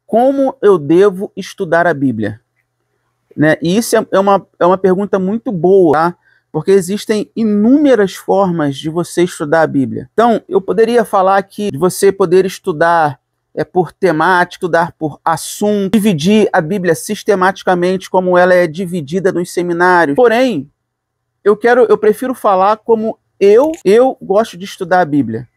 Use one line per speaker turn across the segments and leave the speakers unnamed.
como eu devo estudar a Bíblia? Né? E isso é uma pergunta muito boa, tá? Porque existem inúmeras formas de você estudar a Bíblia. Então, eu poderia falar aqui de você poder estudar por temática, estudar por assunto, dividir a Bíblia sistematicamente como ela é dividida nos seminários. Porém, eu prefiro falar como eu gosto de estudar a Bíblia.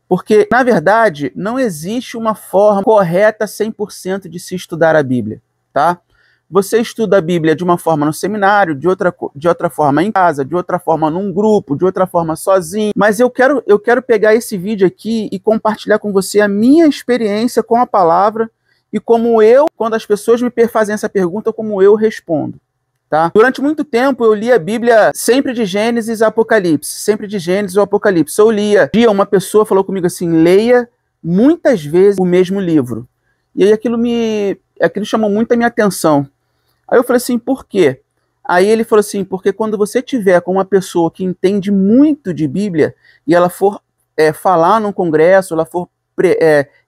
Porque, na verdade, não existe uma forma correta 100% de se estudar a Bíblia, tá? Você estuda a Bíblia de uma forma no seminário, de outra forma em casa, de outra forma num grupo, de outra forma sozinho. Mas eu quero pegar esse vídeo aqui e compartilhar com você a minha experiência com a palavra e como eu, quando as pessoas me fazem essa pergunta, como eu respondo. Tá? Durante muito tempo eu li a Bíblia sempre de Gênesis a Apocalipse, sempre de Gênesis ao Apocalipse. Eu lia, uma pessoa falou comigo assim, leia muitas vezes o mesmo livro. E aí aquilo chamou muito a minha atenção. Aí eu falei assim, por quê? Aí ele falou assim, porque quando você tiver com uma pessoa que entende muito de Bíblia e ela for falar num congresso, ela for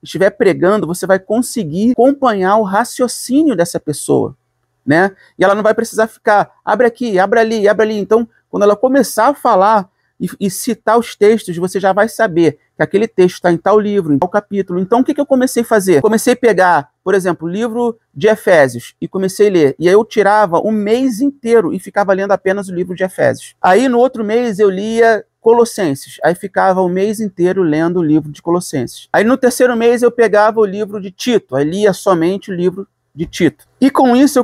estiver pregando, você vai conseguir acompanhar o raciocínio dessa pessoa, né? E ela não vai precisar ficar, abre aqui, abre ali, abre ali. Então, quando ela começar a falar e citar os textos, você já vai saber que aquele texto está em tal livro, em tal capítulo. Então, o que eu comecei a fazer? Comecei a pegar, por exemplo, o livro de Efésios e comecei a ler. E aí eu tirava um mês inteiro e ficava lendo apenas o livro de Efésios. Aí, no outro mês, eu lia Colossenses. Aí ficava o mês inteiro lendo o livro de Colossenses. Aí, no terceiro mês, eu pegava o livro de Tito. Aí lia somente o livro de Tito. E com isso,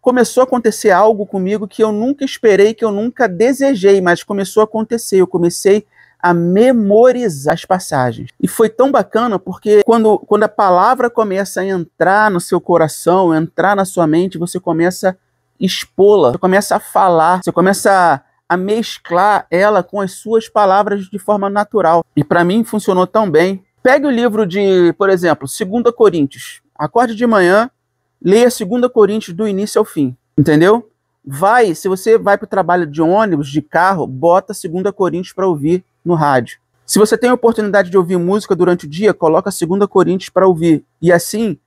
começou a acontecer algo comigo que eu nunca esperei, que eu nunca desejei, mas começou a acontecer. Eu comecei a memorizar as passagens. E foi tão bacana porque quando a palavra começa a entrar no seu coração, entrar na sua mente, você começa a expô-la, você começa a falar, você começa a mesclar ela com as suas palavras de forma natural. E para mim funcionou tão bem. Pegue o livro de, por exemplo, 2 Coríntios. Acorde de manhã, leia 2 Coríntios do início ao fim, entendeu? Se você vai para o trabalho de ônibus, de carro, bota 2 Coríntios para ouvir no rádio. Se você tem a oportunidade de ouvir música durante o dia, coloca 2 Coríntios para ouvir. E assim,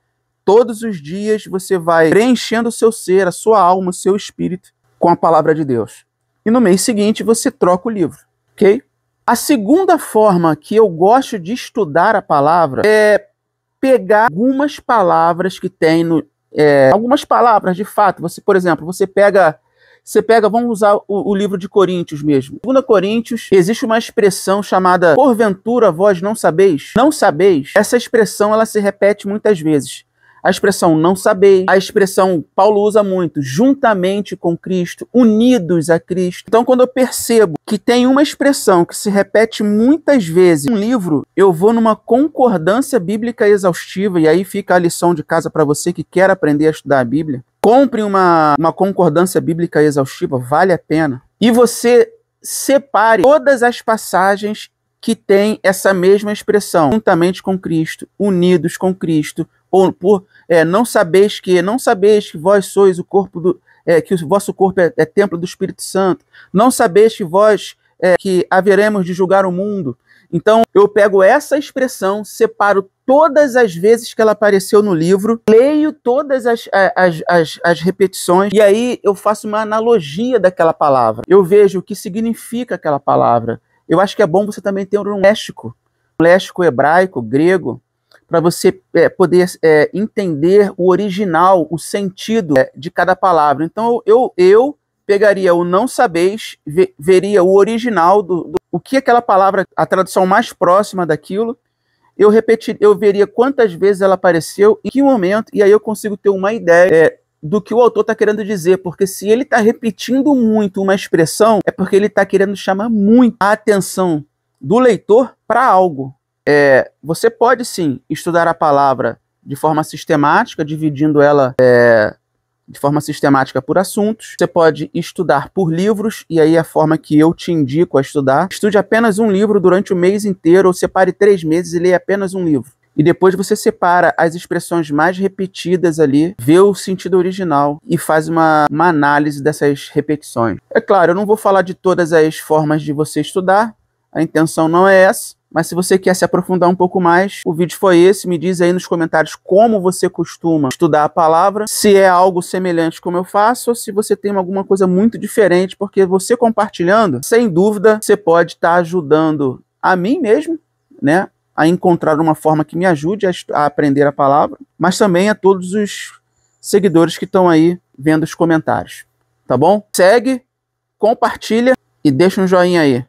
todos os dias você vai preenchendo o seu ser, a sua alma, o seu espírito com a palavra de Deus. E no mês seguinte você troca o livro, ok? A segunda forma que eu gosto de estudar a palavra é pegar algumas palavras que tem algumas palavras, de fato. Você, por exemplo, você pega, vamos usar o livro de Coríntios mesmo. 2 Coríntios, existe uma expressão chamada porventura vós não sabeis? Não sabeis? Essa expressão, ela se repete muitas vezes. A expressão não sabeis, a expressão Paulo usa muito, juntamente com Cristo, unidos a Cristo. Então, quando eu percebo que tem uma expressão que se repete muitas vezes no livro, eu vou numa concordância bíblica exaustiva, e aí fica a lição de casa para você que quer aprender a estudar a Bíblia. Compre uma concordância bíblica exaustiva, vale a pena. E você separe todas as passagens que tem essa mesma expressão, juntamente com Cristo, unidos com Cristo, ou não sabeis que vós sois o corpo que o vosso corpo é templo do Espírito Santo, não sabeis que vós que haveremos de julgar o mundo. Então eu pego essa expressão, separo todas as vezes que ela apareceu no livro, leio todas as repetições, e aí eu faço uma analogia daquela palavra. Eu vejo o que significa aquela palavra. Eu acho que é bom você também ter um léxico hebraico, grego, para você poder entender o original, o sentido de cada palavra. Então eu pegaria o não sabeis, veria o original o que aquela palavra, a tradução mais próxima daquilo, eu veria quantas vezes ela apareceu, em que momento, e aí eu consigo ter uma ideia do que o autor está querendo dizer, porque se ele está repetindo muito uma expressão, é porque ele está querendo chamar muito a atenção do leitor para algo. Você pode sim estudar a palavra de forma sistemática, dividindo ela de forma sistemática por assuntos. Você pode estudar por livros, e aí a forma que eu te indico a estudar. Estude apenas um livro durante o mês inteiro, ou separe 3 meses e leia apenas um livro. E depois você separa as expressões mais repetidas ali, vê o sentido original e faz uma análise dessas repetições. É claro, eu não vou falar de todas as formas de você estudar, a intenção não é essa, Mas se você quer se aprofundar um pouco mais, o vídeo foi esse. Me diz aí nos comentários como você costuma estudar a palavra, se é algo semelhante como eu faço, ou se você tem alguma coisa muito diferente, porque você compartilhando, sem dúvida, você pode estar ajudando a mim mesmo, né, a encontrar uma forma que me ajude a aprender a palavra, mas também a todos os seguidores que estão aí vendo os comentários, tá bom? Segue, compartilha e deixa um joinha aí.